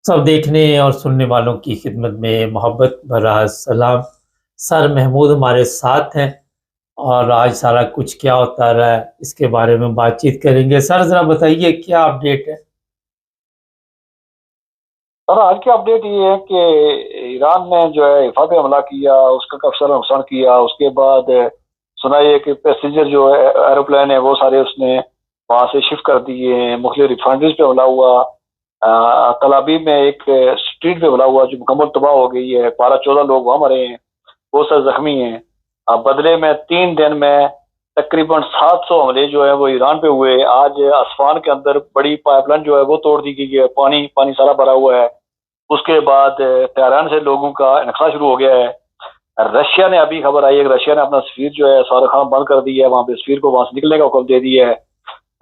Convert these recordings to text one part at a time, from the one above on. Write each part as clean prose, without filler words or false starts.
सब देखने और सुनने वालों की खिदमत में मोहब्बत भरा सलाम। सर महमूद हमारे साथ हैं और आज सारा कुछ क्या होता रहा है इसके बारे में बातचीत करेंगे। सर ज़रा बताइए क्या अपडेट है? सर, आज की अपडेट ये है कि ईरान ने जो है हिफा पे हमला किया, उसका काफी सारा नुकसान किया। उसके बाद सुना ये कि पैसेंजर जो है एरोप्लेन है वो सारे उसने वहां से शिफ्ट कर दिए हैं। मुख्तलिफ रिफाइनरीज पे हमला हुआ। तलाबीब में एक स्ट्रीट पे हमला हुआ जो मुकम्मल तबाह हो गई है। 12-14 लोग वहां मरे हैं, बहुत सारे जख्मी हैं। अब बदले में 3 दिन में तकरीबन 700 हमले जो है वो ईरान पे हुए। आज आसमान के अंदर बड़ी पाइपलाइन जो है वो तोड़ दी गई है, पानी पानी सारा भरा हुआ है। उसके बाद तेहरान से लोगों का इनखला शुरू हो गया है। रशिया ने अभी खबर आई है कि रशिया ने अपना सफीर जो है सारा बंद कर दिया है, वहां पे सफीर को वहां से निकलने का हुक्म दे दिया है।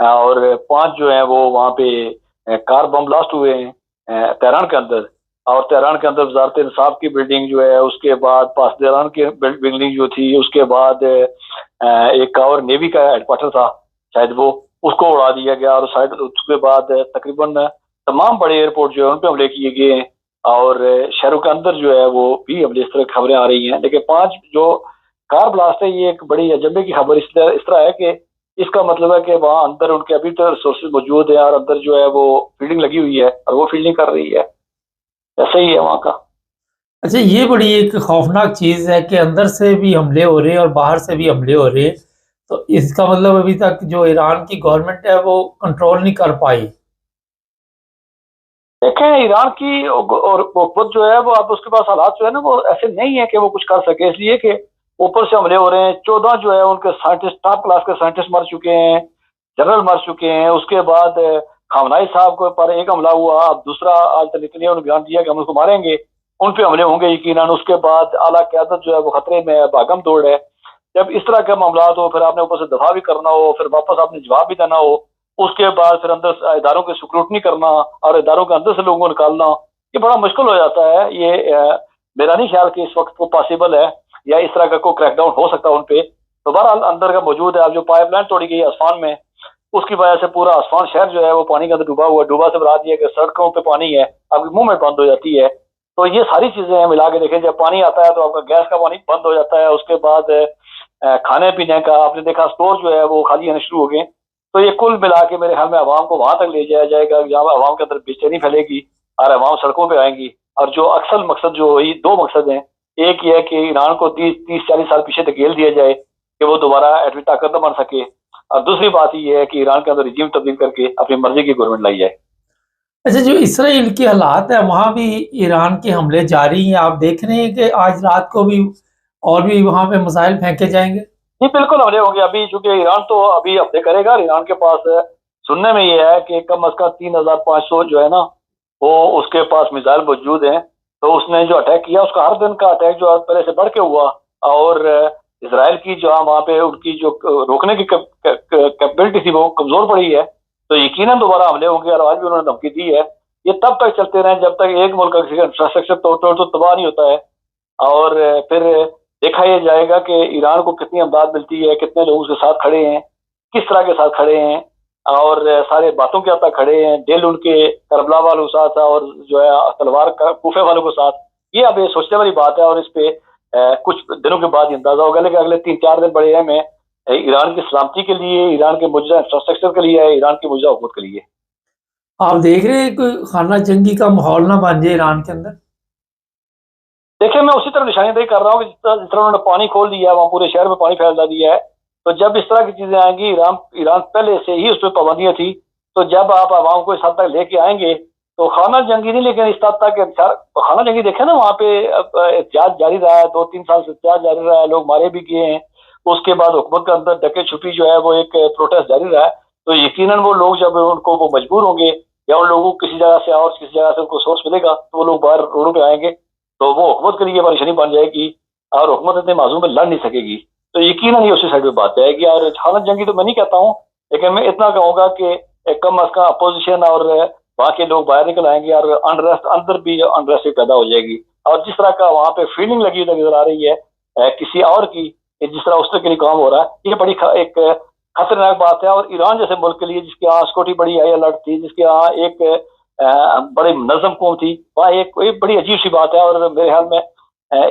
और 5 जो है वो वहां पे कार बम ब्लास्ट हुए हैं तेहरान के अंदर। और तेहरान के अंदर वजारत इंसाफ की बिल्डिंग जो है, उसके बाद पासदारान की बिल्डिंग जो थी, उसके बाद एक और नेवी का हेडक्वार्टर था शायद, वो उसको उड़ा दिया गया। और शायद उसके बाद तकरीबन तमाम बड़े एयरपोर्ट जो है उन पर हमले किए गए हैं। और शहरों के अंदर जो है वो भी हमले इस तरह खबरें आ रही हैं। लेकिन 5 जो कार ब्लास्ट है ये एक बड़ी अजंबे की खबर इस तरह है कि इसका मतलब है कि वहाँ अंदर उनके अभी तो रिसोर्सेज मौजूद है और अंदर जो है वो फील्डिंग लगी हुई है और वो फील्डिंग कर रही है। ऐसे ही है वहाँ का। अच्छा, ये बड़ी एक खौफनाक चीज़ है कि अंदर से भी हमले हो रहे हैं और बाहर से भी हमले हो रहे हैं। तो इसका मतलब अभी तक जो ईरान की गवर्नमेंट है वो कंट्रोल नहीं कर पाई। देखें, ईरान की और हुकूमत जो है वो अब उसके पास हालात जो है ना वो ऐसे नहीं है कि वो कुछ कर सके, इसलिए कि ऊपर से हमले हो रहे हैं। 14 जो है उनके साइंटिस्ट, टॉप क्लास के साइंटिस्ट मर चुके हैं, जनरल मर चुके हैं। उसके बाद खामनाई साहब को पर एक हमला हुआ, अब दूसरा आज नेतन्याहू ने बयान दिया कि हम उसको मारेंगे। उन पे हमले होंगे यकीनन। उसके बाद आला क्यादत जो है वो खतरे में है, भागम दौड़ है। जब इस तरह के मामला हो फिर आपने ऊपर से दफा भी करना हो, फिर वापस आपने जवाब भी देना हो, उसके बाद फिर अंदर इदारों की स्क्रूटनी करना और इदारों के अंदर से लोगों को निकालना, ये बड़ा मुश्किल हो जाता है। ये मेरा नहीं ख्याल कि इस वक्त वो पॉसिबल है या इस तरह का कोई क्रैकडाउन हो सकता है उन पे। तो बहरहाल अंदर का मौजूद है। अब जो पाइपलाइन तोड़ी गई आसमान में, उसकी वजह से पूरा आसमान शहर जो है वो पानी के अंदर डूबा हुआ है। डूबा से बता दिया कि सड़कों पे पानी है, आपके मुंह में बंद हो जाती है। तो ये सारी चीजें हैं मिला के देखें। जब पानी आता है तो आपका गैस का पानी बंद हो जाता है। उसके बाद खाने पीने का आपने देखा स्टोर जो है वो खाली होने शुरू हो गए। तो ये कुल मिला के मेरे ख्याल में आवाम को वहां तक ले जाया जाएगा जहाँ आवाम के अंदर बेचैनी फैलेगी और आवाम सड़कों पे आएंगी। और जो अक्सर मकसद जो वही 2 मकसद हैं। एक ये है कि ईरान को 30-40 साल पीछे धकेल दिया जाए कि वो दोबारा एटमी ताकत न बन सके। और दूसरी बात ये है कि ईरान के अंदर रिजीम तब्दील करके अपनी मर्जी की गवर्नमेंट लाई जाए। अच्छा, जो इसराइल के हालात है वहाँ भी ईरान के हमले जारी हैं। आप देख रहे हैं कि आज रात को भी और भी वहाँ पे मिसाइल फेंके जाएंगे। जी बिल्कुल हमले होंगे अभी, चूंकि ईरान तो अभी हफ्ते करेगा। ईरान के पास सुनने में ये है कि कम अज कम 3500 जो है ना वो उसके पास मिसाइल मौजूद हैं। तो उसने जो अटैक किया उसका हर दिन का अटैक जो पहले से बढ़ के हुआ। और इसराइल की जो वहाँ पे उनकी जो रोकने की कैपेबिलिटी थी वो कमजोर पड़ी है। तो यकीनन दोबारा हमले होंगे और आज भी उन्होंने धमकी दी है। ये तब तक चलते रहे जब तक एक मुल्क का किसी का इंफ्रास्ट्रक्चर तो तबाह नहीं होता है। और फिर देखा यह जाएगा कि ईरान को कितनी अमदाद मिलती है, कितने लोग उसके साथ खड़े हैं, किस तरह के साथ खड़े हैं। और सारे बातों के आता खड़े हैं। दिल उनके करबला वालों के साथ और जो है तलवार का कूफे वालों के साथ। ये अब ये सोचने वाली बात है और इस पे कुछ दिनों के बाद ही अंदाजा होगा। लेकिन अगले 3-4 दिन बड़े अहम है ईरान की सलामती के लिए, ईरान के मौजूदा इंफ्रास्ट्रक्चर के लिए, ईरान की मौजूदा हुकूमत के लिए। आप देख रहे हैं कोई खाना जंगी का माहौल ना बन जाए ईरान के अंदर। देखिए, मैं उसी तरह निशानदेही कर रहा हूँ कि जिस तरह उन्होंने पानी खोल दिया है, वहाँ पूरे शहर में पानी फैला दिया है। तो जब इस तरह की चीजें आएंगी, ईरान ईरान पहले से ही उस पर पाबंदियां थी। तो जब आप आवाम को इस हद तक लेके आएंगे तो खाना जंगी नहीं, लेकिन इस हद तक खाना जंगी देखे ना, वहाँ पे एहतियात जारी रहा है। 2-3 साल से एहतियात जारी रहा है, लोग मारे भी गए हैं। उसके बाद हुकूमत के अंदर डके छुपी जो है वो एक प्रोटेस्ट जारी रहा है। तो यकीनन वो लोग जब उनको वो मजबूर होंगे या उन लोगों को किसी जगह से और किसी जगह से उनको सोर्स मिलेगा तो वो लोग बाहर रोडों पे आएंगे। तो वो हुकूमत के लिए परेशानी बन जाएगी और हुकूमत इतने माजूम में लड़ नहीं सकेगी। तो यकीनन ये उसी साइड पे बात जाएगी। और हालत जंगी तो मैं नहीं कहता हूँ, लेकिन मैं इतना कहूँगा कि कम अज कम अपोजिशन और वहाँ के लोग बाहर निकल आएंगे और अनरेस्ट अंदर भी अनरेस्ट पैदा हो जाएगी। और जिस तरह का वहाँ पे फीलिंग लगी नजर आ रही है किसी और की, जिस तरह उस तरह के लिए काम हो रहा है, ये बड़ी एक खतरनाक बात है। और ईरान जैसे मुल्क के लिए जिसके यहाँ सिक्योरिटी बड़ी हाई अलर्ट थी, जिसके यहाँ एक बड़ी मुनज़्ज़म कौम थी, वहाँ एक बड़ी अजीब सी बात है, और मेरे ख्याल में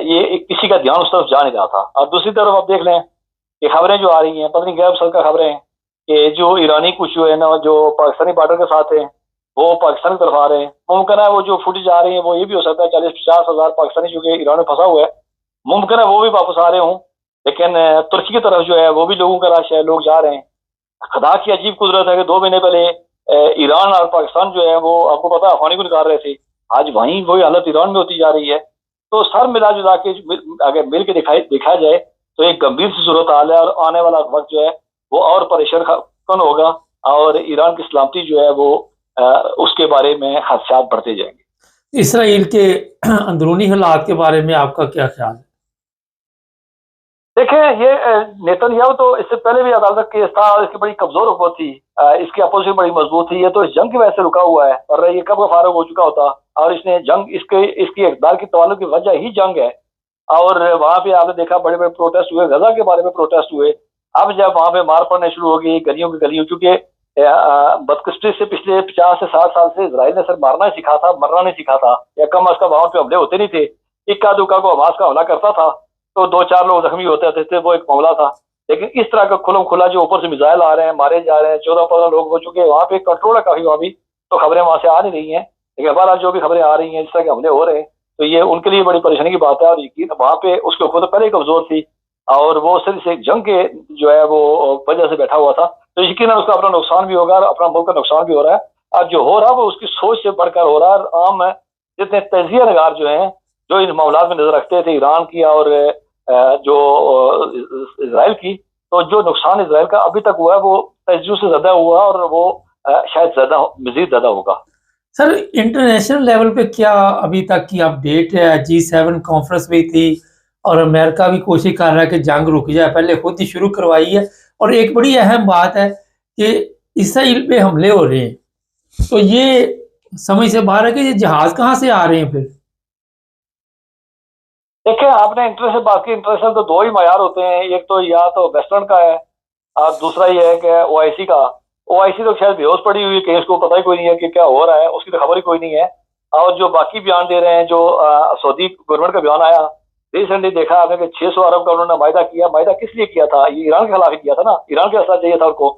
ये किसी का ध्यान उस तरफ जा नहीं रहा था। और दूसरी तरफ आप देख लें कि खबरें जो आ रही हैं, पता नहीं गैर मुतल्लिका खबरें हैं कि जो ईरानी कुछ जो है ना, जो पाकिस्तानी बॉर्डर के साथ हैं, वो पाकिस्तान की तरफ आ रहे हैं। मुमकिन है वो जो फुटेज आ रही है वो ये भी हो सकता है 40-50 हज़ार पाकिस्तानी जो कि ईरान में फंसा हुआ है, मुमकिन है वो भी वापस आ रहे हों। लेकिन तुर्की की तरफ जो है वो भी लोगों का रश है, लोग जा रहे हैं। खुदा की अजीब कुदरत है कि 2 महीने पहले ईरान और पाकिस्तान जो है वो आपको पता है अफगानी को निकाल रहे थे, आज वहीं वही हालत ईरान में होती जा रही है। तो सर मिला जुला के अगर मिल के देखा जाए तो एक गंभीर सी सूरत हाल है, और आने वाला वक्त जो है वो और परेशान कन होगा, और ईरान की सलामती जो है वो उसके बारे में खदशात बढ़ते जाएंगे। इसराइल के अंदरूनी हालात के बारे में आपका क्या ख्याल है? देखें, ये नेतन्याहू तो इससे पहले भी अदालत केस था, और इसकी बड़ी कमजोर हुकूमत थी, इसकी अपोजिशन बड़ी मजबूत थी। ये तो इस जंग की वजह से रुका हुआ है, और ये कब का फारूक हो चुका होता। और इसने जंग इसकी इक़्तिदार की तवाल्लुक की वजह ही जंग है। और वहाँ पे आपने देखा बड़े बड़े प्रोटेस्ट हुए, गजा के बारे में प्रोटेस्ट हुए। अब जब वहाँ पे मार पड़ने शुरू हो गई गलियों की गलियों, क्योंकि बदकिस्मती से पिछले 50 से 60 साल से इसराइल ने सिर्फ मारना ही सीखा था, मरना नहीं सीखा था, या कम अज कम वहाँ पे हमले होते नहीं थे। इक्का दुक्का को हमास का हमला करता था तो 2-4 लोग जख्मी होते थे, वो एक मामला था। लेकिन इस तरह का खुलम खुला जो ऊपर से मिसाइल आ रहे हैं, मारे जा रहे हैं, 14-15 लोग हो चुके हैं, वहाँ पे कंट्रोल है काफी, वहाँ भी तो खबरें वहाँ से आ नहीं रही हैं। लेकिन बहरहाल जो भी खबरें आ रही हैं, जिस तरह के हमले हो रहे हैं, तो ये उनके लिए बड़ी परेशानी की बात है। और यकीन वहाँ पे उसके ऊपर तो पहले ही कमजोर थी, और वो सिर्फ एक जंग के जो है वो वजह से बैठा हुआ था, तो यकीन उसका अपना नुकसान भी होगा और अपना मुल्क का नुकसान भी हो रहा है। और जो हो रहा है वो उसकी सोच से बढ़कर हो रहा है। आम जितने तजिया नगार जो हैं, जो इन मामला में नजर रखते थे ईरान की और जो इसराइल की, तो जो नुकसान इसराइल का अभी तक हुआ है वो तजियों से ज्यादा हुआ, और वो शायद ज्यादा मजीद ज्यादा होगा। सर, इंटरनेशनल लेवल पे क्या अभी तक की अपडेट है? G7 कॉन्फ्रेंस भी थी, और अमेरिका भी कोशिश कर रहा है कि जंग रुक जाए, पहले खुद ही शुरू करवाई है। और एक बड़ी अहम बात है कि इसराइल पे हमले हो रहे हैं, तो ये समझ से बाहर है कि ये जहाज कहाँ से आ रहे हैं फिर? देखिए, आपने इंटरनेशनल बात की, इंटरनेशनल तो 2 ही मयार होते हैं, एक तो या तो वेस्टर्न का है, और दूसरा ये है कि OIC का। OIC तो शायद बेहोश पड़ी हुई है, कि इसको पता ही कोई नहीं है कि क्या हो रहा है, उसकी तो खबर ही कोई नहीं है। और जो बाकी बयान दे रहे हैं, जो सऊदी गवर्नमेंट का बयान आया रिसेंटली, देखा आपने कि 600 अरब का उन्होंने मायदा किया। मायदा किस लिए किया था? ये ईरान के खिलाफ ही किया था ना, ईरान के साथ चाहिए था उनको।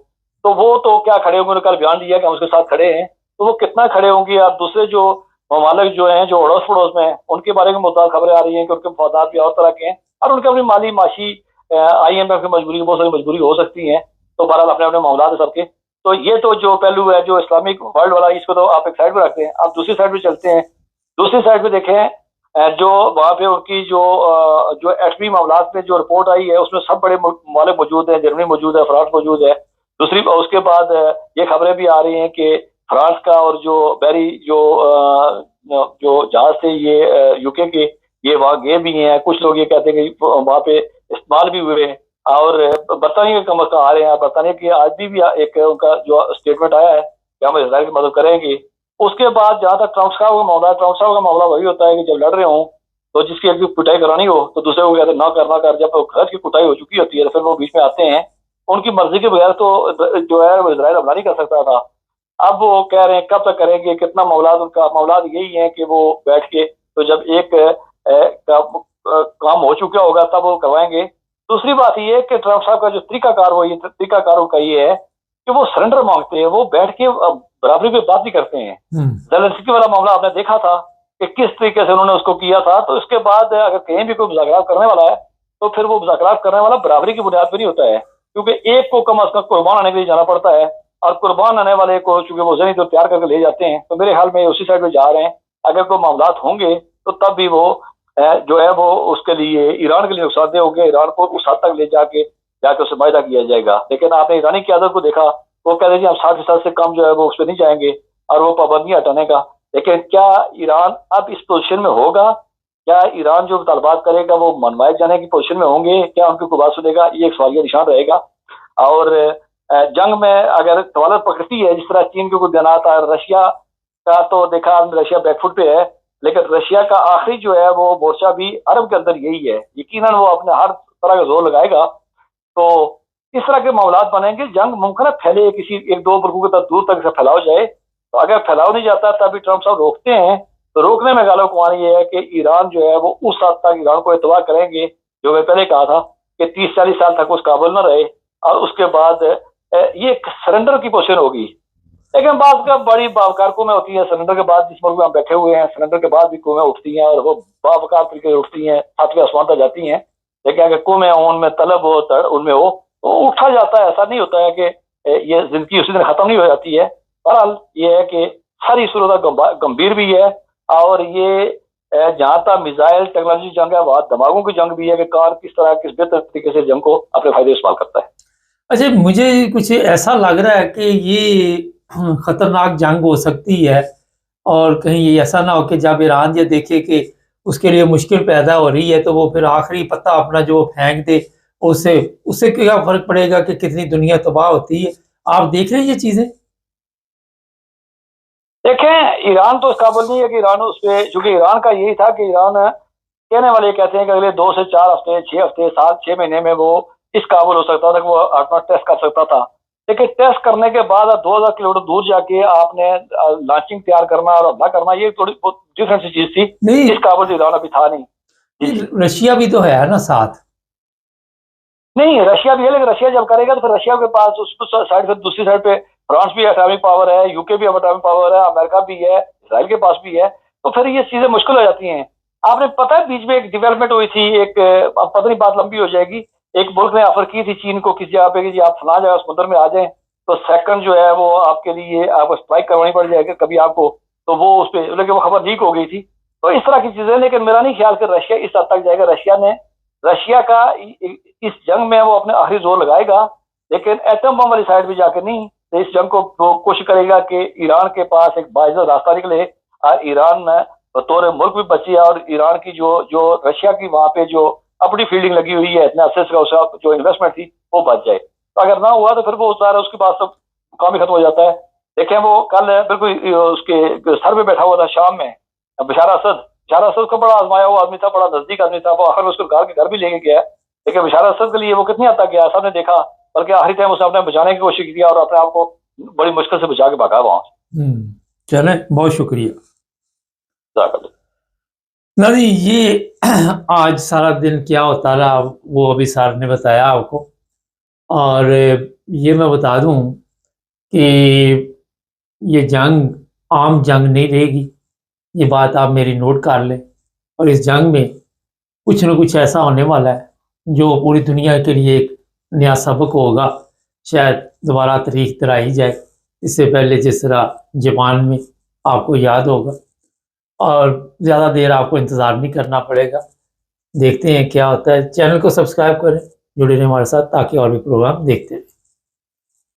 तो वो तो क्या खड़े होंगे, उन्होंने कल बयान दिया कि हम उसके साथ खड़े हैं, तो वो कितना खड़े होंगे। और दूसरे जो ममालिक जो हैं, जो अड़ोस पड़ोस में हैं, उनके बारे में मुताबिक खबरें आ रही हैं कि उनके मफादात भी और तरह के हैं, और उनके अपनी माली माशी IMF की मजबूरी, बहुत सारी मजबूरी हो सकती है। तो बहरहाल अपने अपने मामला है सबके। तो ये तो जो पहलू है जो इस्लामिक वर्ल्ड वाला, इसको तो आप एक साइड पे रखते हैं। आप दूसरी साइड पे चलते हैं। दूसरी साइड पे देखें, जो वहाँ पे उनकी जो एटमी मामला में जो रिपोर्ट आई है, उसमें सब बड़े ममालिक मौजूद हैं, जर्मनी मौजूद है, फ्रांस मौजूद है। दूसरी उसके बाद ये खबरें भी आ रही हैं कि फ्रांस का और जो बैरी जो जहाज थे ये UK के, ये वहाँ गए भी हैं। कुछ लोग ये कहते हैं कि वहाँ पे इस्तेमाल भी हुए हैं, और बरतानिया के कम अज कम आ रहे हैं। बरतानिया की आज भी एक उनका जो स्टेटमेंट आया है कि हम इसराइल की मदद करेंगे। उसके बाद जहाँ तक ट्रम्प साहब का मामला है, ट्रम्प साहब का मामला वही होता है कि जब लड़ रहे हों तो जिसकी एक कुटाई करानी हो तो दूसरे को कहते ना करना कर। जब खर्च की कुटाई हो चुकी होती है तो फिर वो बीच में आते हैं। उनकी मर्जी के बगैर तो जो है वो इसराइल हमला नहीं कर सकता था। अब वो कह रहे हैं कब तक करेंगे, कितना मौलाद, उनका मौलाद यही है कि वो बैठ के, तो जब एक काम हो चुका होगा तब वो करवाएंगे। दूसरी बात ये है कि ट्रम्प साहब का जो तरीकाकार उनका ये है कि वो सरेंडर मांगते हैं, वो बैठ के बराबरी पे बात नहीं करते हैं। ज़ेलेंस्की वाला मामला आपने देखा था कि किस तरीके से उन्होंने उसको किया था। तो इसके बाद अगर कहीं भी कोई मुज़ाकरात करने वाला है तो फिर वो मुज़ाकरात करने वाला बराबरी की बुनियाद पर नहीं होता है, क्योंकि एक को कम अज कम कुर्बान आने के लिए जाना पड़ता है, और कुर्बान आने वाले को चूंकि वो ज़हनी तो तैयार करके ले जाते हैं। तो मेरे ख्याल में उसी साइड पे जा रहे हैं। अगर कोई मामलात होंगे तो तब भी वो जो है वो उसके लिए ईरान के लिए नुकसानदेह होंगे। ईरान को उस हद तक ले जाके उससे वायदा किया जाएगा। लेकिन आपने ईरानी क्यादत को देखा, वो कहते हैं हम 60% से कम जो है वो उस पर नहीं जाएंगे, और वो पाबंदी हटाने का। लेकिन क्या ईरान अब इस पोजीशन में होगा? क्या ईरान जो तलबात करेगा वो मनवाए जाने की पोजीशन में होंगे? क्या उनकी कोई बात सुनेगा? ये एक सवालिया निशान रहेगा। और जंग में अगर तवालत पकड़ती है, जिस तरह चीन के कुछ दिन आता है, रशिया का तो देखा रशिया बैकफुट पे है, लेकिन रशिया का आखिरी जो है वो मोर्चा भी अरब के अंदर यही है। यकीनन वो अपने हर तरह का जोर लगाएगा। तो इस तरह के मामलात बनेंगे। जंग मुमकिन है फैले, किसी 1-2 मुल्कों के तक दूर तक से फैलाव जाए, تو اگر پھیلاؤ نہیں جاتا تبھی ٹرمپ صاحب روکتے ہیں. تو روکنے میں غالب گمان یہ ہے کہ ایران جو ہے وہ اس حد تک ایران کو اعتبار کریں گے جو میں پہلے کہا تھا کہ 30-40 سال تک اس قابل نہ رہے, اور اس کے بعد یہ ایک سرنڈر کی پوزیشن ہوگی. لیکن بعض کا بڑی باوقار قومیں ہوتی ہیں سرنڈر کے بعد, جس ملک میں ہم بیٹھے ہوئے ہیں سرنڈر کے بعد بھی قومیں اٹھتی ہیں اور وہ باوقار طریقے سے اٹھتی ہیں, ساتویں آسمان تک جاتی ہیں. لیکن اگر قومیں ان میں طلب ہو ان میں ہو تو اٹھا جاتا ہے. ایسا نہیں ہوتا ہے کہ یہ زندگی اسی دن ختم نہیں ہو جاتی ہے. بہرحال یہ ہے کہ ساری صورت گمبھیر بھی ہے, اور یہ جہاں تک میزائل ٹیکنالوجی جنگ ہے وہاں دماغوں کی جنگ بھی ہے کہ کون کس طرح کس بہتر طریقے سے جنگ کو اپنے فائدے استعمال کرتا ہے. اچھا, مجھے کچھ ایسا لگ رہا ہے کہ یہ خطرناک جنگ ہو سکتی ہے, اور کہیں یہ ایسا نہ ہو کہ جب ایران یہ دیکھے کہ اس کے لیے مشکل پیدا ہو رہی ہے تو وہ پھر آخری پتہ اپنا جو پھینک دے, اس سے کیا فرق پڑے گا کہ کتنی دنیا تباہ ہوتی ہے. آپ دیکھ رہے ہیں یہ چیزیں؟ دیکھیں, ایران تو اس قابل نہیں ہے کہ ایران اس پہ, چونکہ ایران کا یہی تھا کہ ایران کہنے والے کہتے ہیں کہ اگلے 2 سے 4 ہفتے 6 ہفتے 7-6 مہینے میں وہ اس قابل ہو سکتا تھا کہ وہ اپنا ٹیسٹ کر سکتا تھا. لیکن ٹیسٹ کرنے کے بعد 2000 کلو میٹر دور جا کے آپ نے لانچنگ تیار کرنا اور حملہ کرنا, یہ تھوڑی بہت ڈفرینٹ سی چیز تھی. نہیں, اس قابل ایران ابھی تھا نہیں. رشیا بھی تو ہے نا ساتھ. نہیں, رشیا بھی ہے, لیکن رشیا جب کرے گا تو پھر رشیا کے پاس اس سائڈ پہ دوسری سائڈ پہ فرانس بھی اٹامک پاور ہے, یو کے بھی اٹامک پاور ہے, امریکہ بھی ہے, اسرائیل کے پاس بھی ہے. تو پھر یہ چیزیں مشکل ہو جاتی ہیں. آپ نے پتہ ہے بیچ میں ایک ڈیولپمنٹ ہوئی تھی, ایک پتہ نہیں بات لمبی ہو جائے گی, ایک ملک نے آفر کی تھی چین کو کسی جگہ پہ کہ جی آپ فلاں جگہ سمندر میں آ جائیں تو سیکنڈ جو ہے وہ آپ کے لیے آپ کو اسٹرائک کروانی پڑ جائے گی کبھی آپ کو, تو وہ اس پہ, لیکن وہ خبر لیک ہو گئی تھی. تو اس طرح کی چیزیں, لیکن میرا نہیں خیال کہ رشیا اس حد تک جائے گا. رشیا کا اس جنگ میں وہ اپنے آخری زور لگائے گا, لیکن ایٹم بم والی سائڈ بھی جا کے نہیں. تو اس جنگ کو کوشش کرے گا کہ ایران کے پاس ایک باعزت راستہ نکلے اور ایران میں بطور ملک بھی بچے, اور ایران کی جو رشیا کی وہاں پہ جو اپنی فیلڈنگ لگی ہوئی ہے اتنے عرصے کا جو انویسٹمنٹ تھی وہ بچ جائے. تو اگر نہ ہوا تو پھر وہ سارا اس کے پاس سب کام ہی ختم ہو جاتا ہے. دیکھیں وہ کل بالکل اس کے سر پہ بیٹھا ہوا تھا شام میں بشار اسد کو بڑا آزمایا ہوا آدمی تھا, بڑا نزدیک آدمی تھا, وہ آخر میں اس کو گھر بھی لے کے گیا. لیکن بشار اسد کے لیے وہ کتنی حد تک گیا سب نے دیکھا, بلکہ آخری ٹائم اس نے اپنے بچانے کی کوشش کی اور اپنے آپ کو بڑی مشکل سے بچا کے بھاگا وہاں سے. چلیں, بہت شکریہ. نہیں, یہ آج سارا دن کیا ہوتا رہا وہ ابھی سر نے بتایا آپ کو, اور یہ میں بتا دوں کہ یہ جنگ عام جنگ نہیں رہے گی. یہ بات آپ میری نوٹ کر لیں, اور اس جنگ میں کچھ نہ کچھ ایسا ہونے والا ہے جو پوری دنیا کے لیے ایک نیا سبق ہوگا. شاید دوبارہ تاریخ دہرائی جائے. اس سے پہلے جس طرح جاپان میں آپ کو یاد ہوگا, اور زیادہ دیر آپ کو انتظار نہیں کرنا پڑے گا. دیکھتے ہیں کیا ہوتا ہے. چینل کو سبسکرائب کریں, جڑے رہیں ہمارے ساتھ تاکہ اور بھی پروگرام دیکھتے رہیں.